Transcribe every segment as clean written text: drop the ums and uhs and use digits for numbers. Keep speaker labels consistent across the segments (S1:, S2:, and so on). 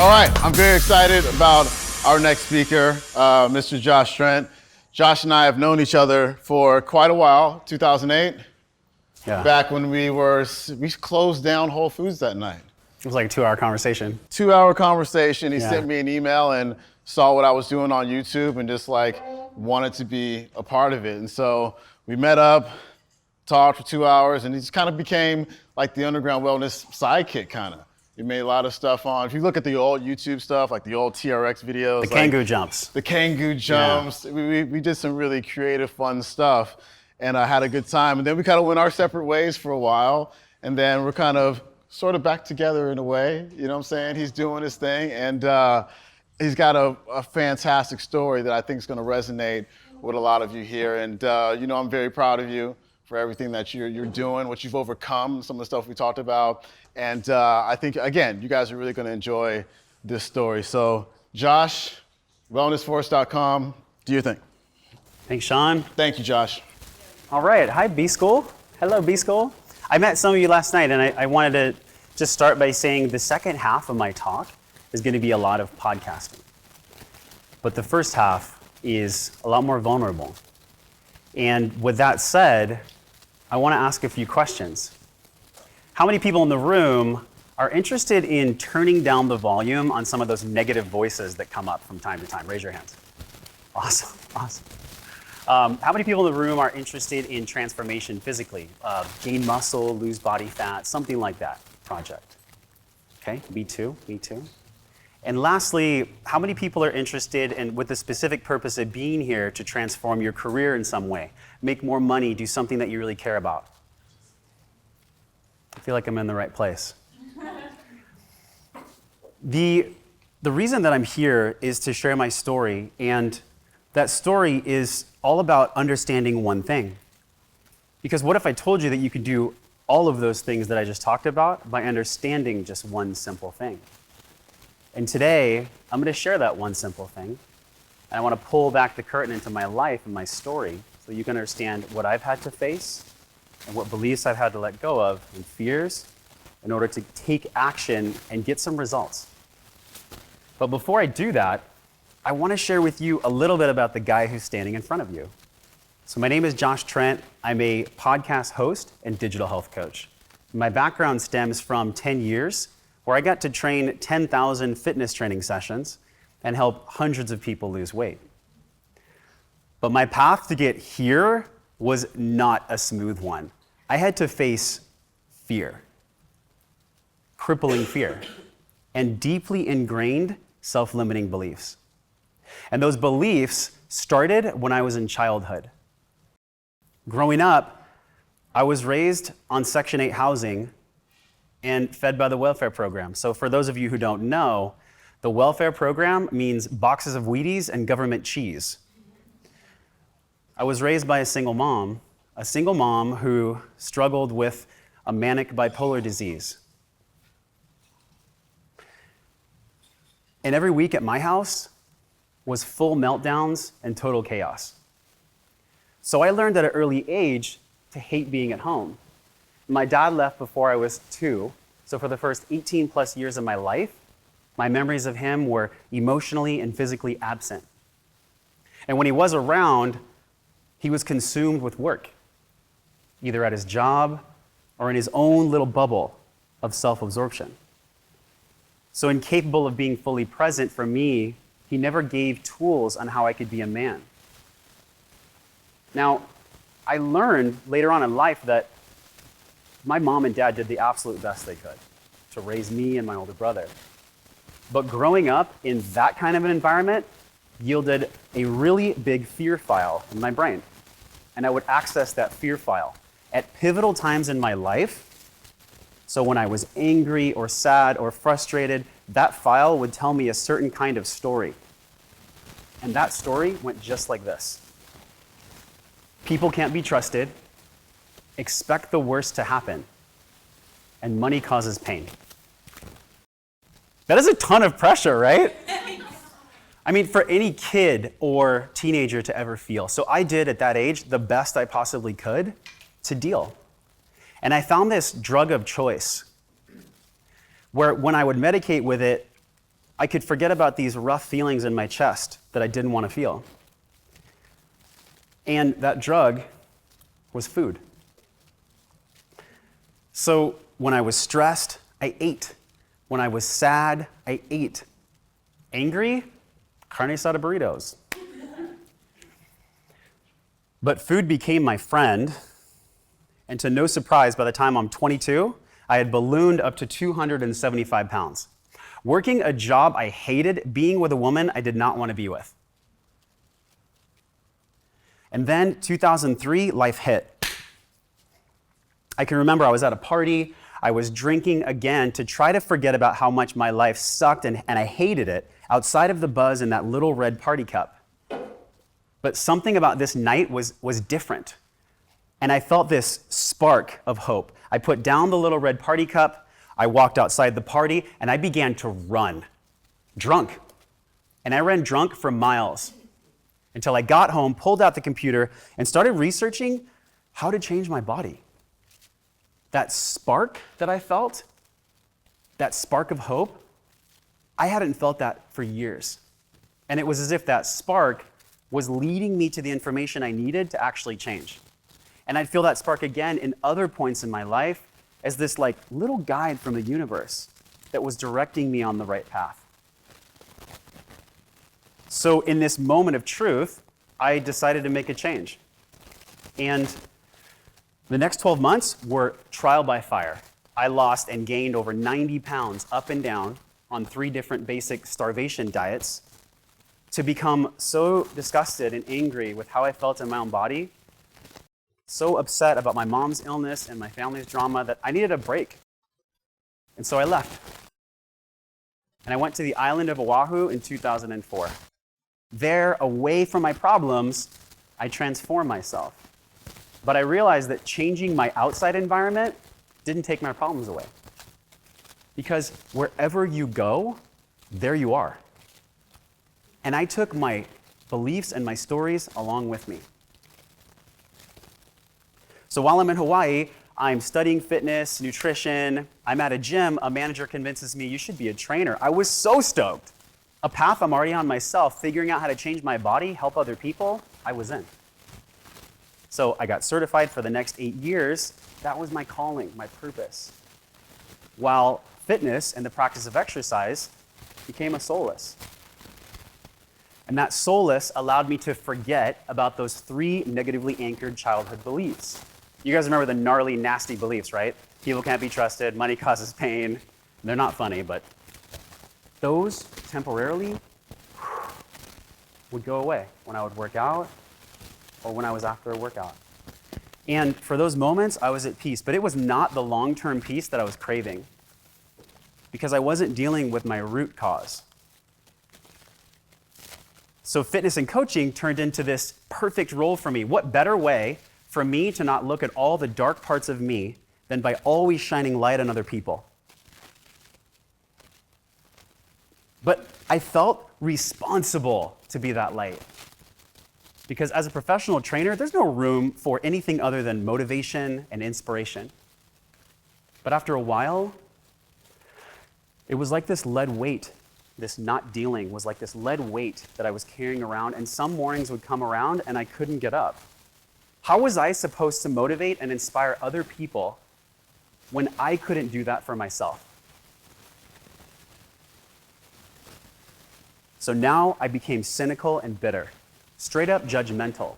S1: All right, I'm very excited about our next speaker, Mr. Josh Trent. Josh and I have known each other for quite a while, 2008.
S2: Yeah.
S1: Back when we closed down Whole Foods that night.
S2: It was like a 2-hour conversation.
S1: 2-hour conversation. He
S2: Yeah.
S1: sent me an email and saw what I was doing on YouTube and just like wanted to be a part of it. And so we met up, talked for 2 hours, and he just kind of became like the Underground Wellness sidekick kind of. We made a lot of stuff on, if you look at the old YouTube stuff, like the old TRX videos.
S2: The Kangoo jumps.
S1: The Kangoo jumps. Yeah. We did some really creative, fun stuff, and I had a good time. And then we kind of went our separate ways for a while, and then we're kind of sort of back together in a way, you know what I'm saying? He's doing his thing, and he's got a fantastic story that I think is gonna resonate with a lot of you here. And you know, I'm very proud of you for everything that you're doing, what you've overcome, some of the stuff we talked about. And I think, again, you guys are really gonna enjoy this story. So Josh, wellnessforce.com, do your thing.
S2: Thanks, Sean.
S1: Thank you, Josh.
S2: All right, hi B School. Hello B School. I met some of you last night, and I wanted to just start by saying the second half of my talk is gonna be a lot of podcasting. But the first half is a lot more vulnerable. And with that said, I wanna ask a few questions. How many people in the room are interested in turning down the volume on some of those negative voices that come up from time to time? Raise your hands. Awesome, awesome. How many people in the room are interested in transformation physically? Gain muscle, lose body fat, something like that project. Okay, me too, me too. And lastly, how many people are interested in, with the specific purpose of being here, to transform your career in some way, make more money, do something that you really care about? I feel like I'm in the right place. The reason that I'm here is to share my story, and that story is all about understanding one thing. Because what if I told you that you could do all of those things that I just talked about by understanding just one simple thing? And today, I'm going to share that one simple thing, and I want to pull back the curtain into my life and my story so you can understand what I've had to face and what beliefs I've had to let go of and fears in order to take action and get some results. But before I do that, I want to share with you a little bit about the guy who's standing in front of you. So my name is Josh Trent. I'm a podcast host and digital health coach. My background stems from 10 years where I got to train 10,000 fitness training sessions and help hundreds of people lose weight. But my path to get here was not a smooth one. I had to face fear, crippling fear, and deeply ingrained self-limiting beliefs. And those beliefs started when I was in childhood. Growing up, I was raised on Section 8 housing and fed by the welfare program. So for those of you who don't know, the welfare program means boxes of Wheaties and government cheese. I was raised by a single mom who struggled with a manic bipolar disease. And every week at my house was full meltdowns and total chaos. So I learned at an early age to hate being at home. My dad left before I was 2, so for the first 18 plus years of my life, my memories of him were emotionally and physically absent. And when he was around, he was consumed with work, either at his job or in his own little bubble of self-absorption. So incapable of being fully present for me, he never gave tools on how I could be a man. Now, I learned later on in life that my mom and dad did the absolute best they could to raise me and my older brother. But growing up in that kind of an environment yielded a really big fear file in my brain. And I would access that fear file at pivotal times in my life. So when I was angry or sad or frustrated, that file would tell me a certain kind of story. And that story went just like this. People can't be trusted, expect the worst to happen, and money causes pain. That is a ton of pressure, right? I mean, for any kid or teenager to ever feel. So I did at that age the best I possibly could to deal. And I found this drug of choice where when I would medicate with it, I could forget about these rough feelings in my chest that I didn't want to feel. And that drug was food. So when I was stressed, I ate. When I was sad, I ate. Angry? Carne asada burritos. But food became my friend, and to no surprise, by the time I'm 22, I had ballooned up to 275 pounds. Working a job I hated, being with a woman I did not want to be with. And then 2003, life hit. I can remember I was at a party, I was drinking again to try to forget about how much my life sucked and I hated it outside of the buzz in that little red party cup. But something about this night was different. And I felt this spark of hope. I put down the little red party cup, I walked outside the party, and I began to run, drunk. And I ran drunk for miles until I got home, pulled out the computer, and started researching how to change my body. That spark that I felt, that spark of hope, I hadn't felt that for years. And it was as if that spark was leading me to the information I needed to actually change. And I'd feel that spark again in other points in my life as this like little guide from the universe that was directing me on the right path. So in this moment of truth, I decided to make a change. And the next 12 months were trial by fire. I lost and gained over 90 pounds up and down on 3 different basic starvation diets to become so disgusted and angry with how I felt in my own body, so upset about my mom's illness and my family's drama that I needed a break. And so I left. And I went to the island of Oahu in 2004. There, away from my problems, I transformed myself. But I realized that changing my outside environment didn't take my problems away. Because wherever you go, there you are. And I took my beliefs and my stories along with me. So while I'm in Hawaii, I'm studying fitness, nutrition. I'm at a gym. A manager convinces me, you should be a trainer. I was so stoked. A path I'm already on myself, figuring out how to change my body, help other people, I was in. So I got certified for the next 8 years. That was my calling, my purpose. While fitness and the practice of exercise became a solace. And that solace allowed me to forget about those 3 negatively anchored childhood beliefs. You guys remember the gnarly, nasty beliefs, right? People can't be trusted, money causes pain. They're not funny, but those temporarily would go away when I would work out or when I was after a workout. And for those moments, I was at peace, but it was not the long-term peace that I was craving because I wasn't dealing with my root cause. So fitness and coaching turned into this perfect role for me. What better way for me to not look at all the dark parts of me than by always shining light on other people? But I felt responsible to be that light. Because as a professional trainer, there's no room for anything other than motivation and inspiration. But after a while, it was like this lead weight. This not dealing was like this lead weight that I was carrying around, and some mornings would come around and I couldn't get up. How was I supposed to motivate and inspire other people when I couldn't do that for myself? So now I became cynical and bitter, straight up judgmental.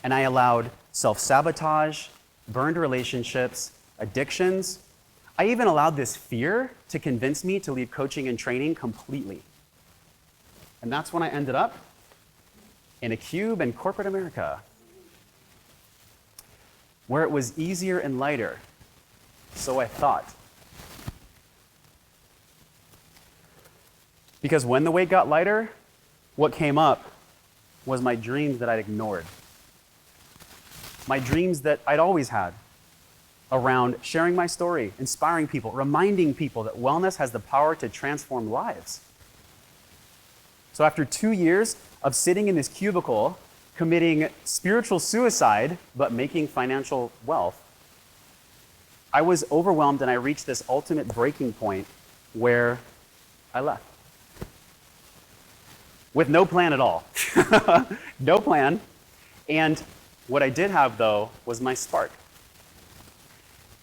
S2: And I allowed self-sabotage, burned relationships, addictions. I even allowed this fear to convince me to leave coaching and training completely. And that's when I ended up in a cube in corporate America, where it was easier and lighter, so I thought. Because when the weight got lighter, what came up was my dreams that I'd ignored. My dreams that I'd always had around sharing my story, inspiring people, reminding people that wellness has the power to transform lives. So after 2 years of sitting in this cubicle, committing spiritual suicide, but making financial wealth, I was overwhelmed and I reached this ultimate breaking point where I left. with no plan at all. No plan. And what I did have, though, was my spark.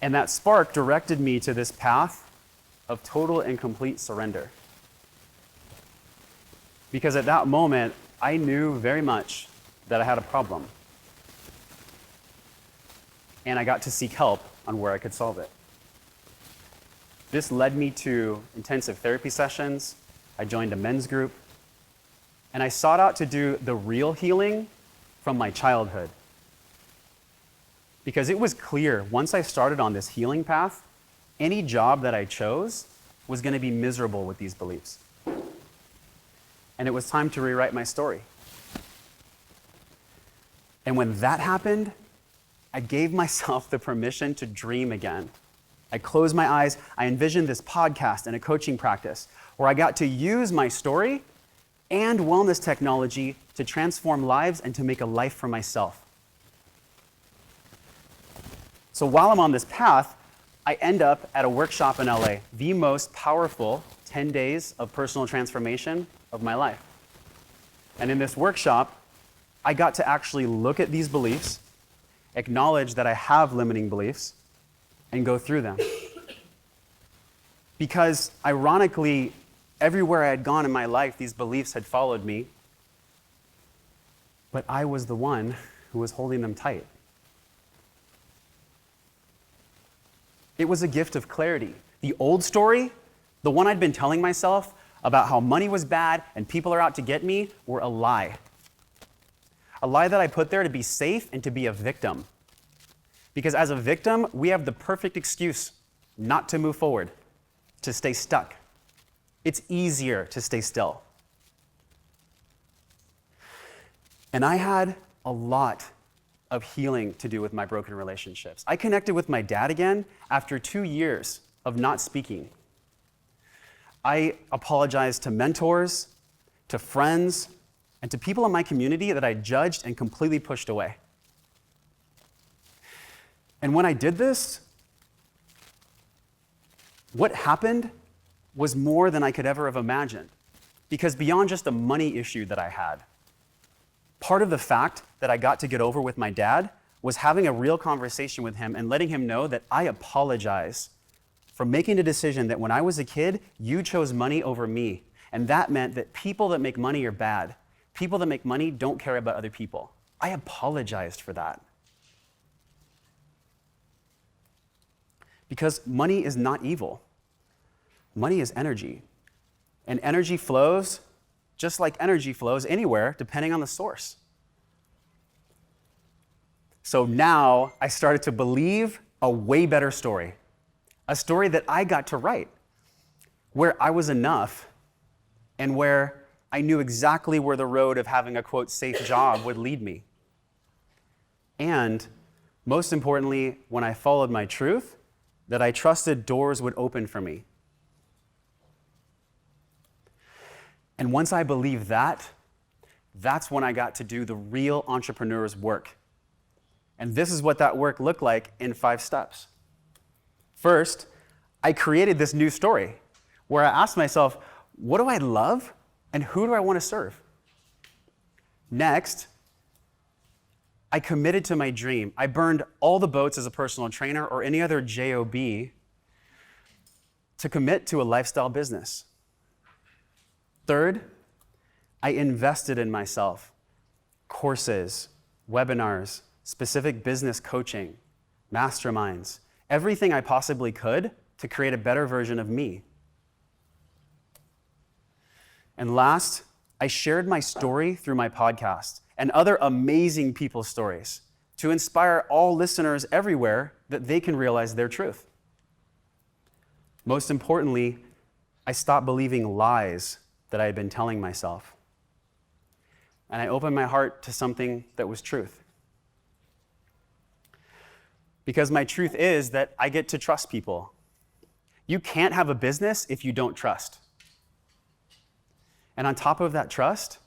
S2: And that spark directed me to this path of total and complete surrender. Because at that moment, I knew very much that I had a problem. And I got to seek help on where I could solve it. This led me to intensive therapy sessions. I joined a men's group. And I sought out to do the real healing from my childhood. Because it was clear, once I started on this healing path, any job that I chose was going to be miserable with these beliefs. And it was time to rewrite my story. And when that happened, I gave myself the permission to dream again. I closed my eyes, I envisioned this podcast and a coaching practice where I got to use my story and wellness technology to transform lives and to make a life for myself. So while I'm on this path, I end up at a workshop in LA, the most powerful 10 days of personal transformation of my life. And in this workshop, I got to actually look at these beliefs, acknowledge that I have limiting beliefs, and go through them. Because ironically, everywhere I had gone in my life, these beliefs had followed me, but I was the one who was holding them tight. It was a gift of clarity. The old story, the one I'd been telling myself about how money was bad and people are out to get me, were a lie. A lie that I put there to be safe and to be a victim. Because as a victim, we have the perfect excuse not to move forward, to stay stuck. It's easier to stay still. And I had a lot of healing to do with my broken relationships. I connected with my dad again after 2 years of not speaking. I apologized to mentors, to friends, and to people in my community that I judged and completely pushed away. And when I did this, what happened was more than I could ever have imagined. Because beyond just a money issue that I had, part of the fact that I got to get over with my dad was having a real conversation with him and letting him know that I apologize for making a decision that when I was a kid, you chose money over me. And that meant that people that make money are bad. People that make money don't care about other people. I apologized for that. Because money is not evil. Money is energy. And energy flows just like energy flows anywhere, depending on the source. So now I started to believe a way better story. A story that I got to write, where I was enough and where I knew exactly where the road of having a, quote, safe job would lead me. And most importantly, when I followed my truth, that I trusted doors would open for me. And once I believed that, that's when I got to do the real entrepreneur's work. And this is what that work looked like in 5 steps. First, I created this new story where I asked myself, what do I love and who do I want to serve? Next, I committed to my dream. I burned all the boats as a personal trainer or any other job to commit to a lifestyle business. Third, I invested in myself. Courses, webinars, specific business coaching, masterminds, everything I possibly could to create a better version of me. And last, I shared my story through my podcast and other amazing people's stories to inspire all listeners everywhere that they can realize their truth. Most importantly, I stopped believing lies that I had been telling myself. And I opened my heart to something that was truth. Because my truth is that I get to trust people. You can't have a business if you don't trust. And on top of that trust,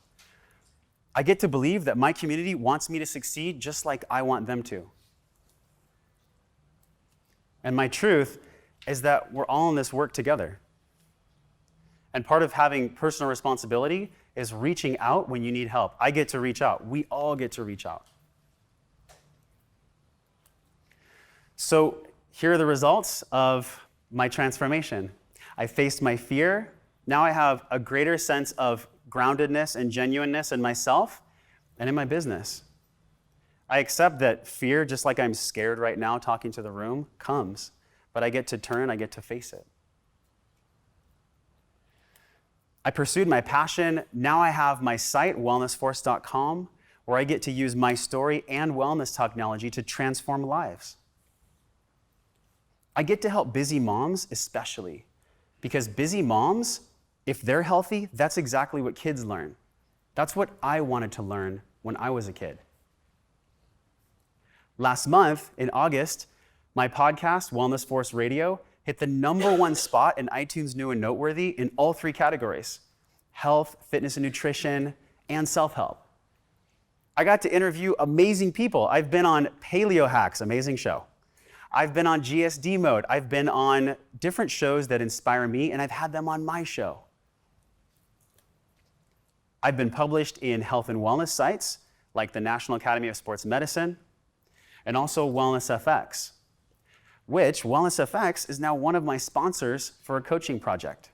S2: I get to believe that my community wants me to succeed just like I want them to. And my truth is that we're all in this work together. And part of having personal responsibility is reaching out when you need help. I get to reach out. We all get to reach out. So here are the results of my transformation. I faced my fear. Now I have a greater sense of groundedness and genuineness in myself and in my business. I accept that fear, just like I'm scared right now talking to the room, comes, but I get to turn, I get to face it. I pursued my passion. Now I have my site, wellnessforce.com, where I get to use my story and wellness technology to transform lives. I get to help busy moms especially, because busy moms, if they're healthy, that's exactly what kids learn. That's what I wanted to learn when I was a kid. Last month, in August, my podcast, Wellness Force Radio, hit the #1 spot in iTunes New and Noteworthy in all 3 categories: health, fitness and nutrition, and self-help. I got to interview amazing people. I've been on Paleo Hacks, amazing show. I've been on GSD Mode. I've been on different shows that inspire me, and I've had them on my show. I've been published in health and wellness sites like the National Academy of Sports Medicine and also Wellness FX, which Wellness FX is now one of my sponsors for a coaching project.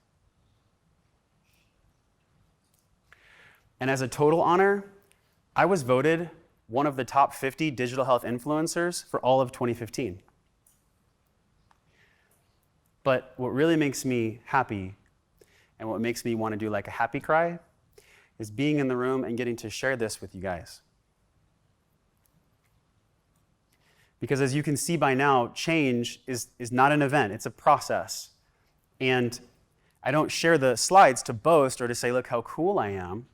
S2: And as a total honor, I was voted one of the top 50 digital health influencers for all of 2015. But what really makes me happy and what makes me want to do like a happy cry is being in the room and getting to share this with you guys. Because as you can see by now, change is not an event, it's a process. And I don't share the slides to boast or to say, look how cool I am.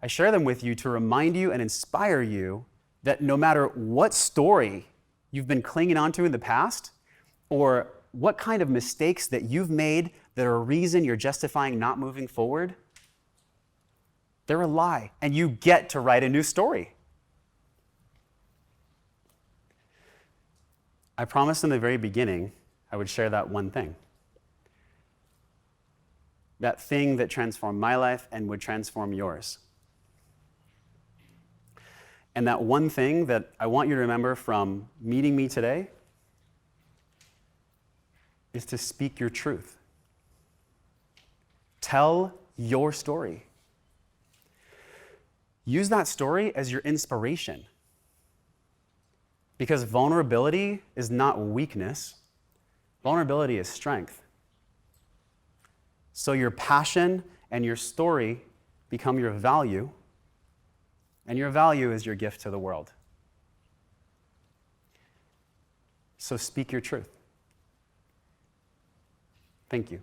S2: I share them with you to remind you and inspire you that no matter what story you've been clinging onto in the past, or what kind of mistakes that you've made that are a reason you're justifying not moving forward, they're a lie, and you get to write a new story. I promised in the very beginning I would share that one thing. That thing that transformed my life and would transform yours. And that one thing that I want you to remember from meeting me today is to speak your truth. Tell your story. Use that story as your inspiration. Because vulnerability is not weakness. Vulnerability is strength. So your passion and your story become your value, and your value is your gift to the world. So speak your truth. Thank you.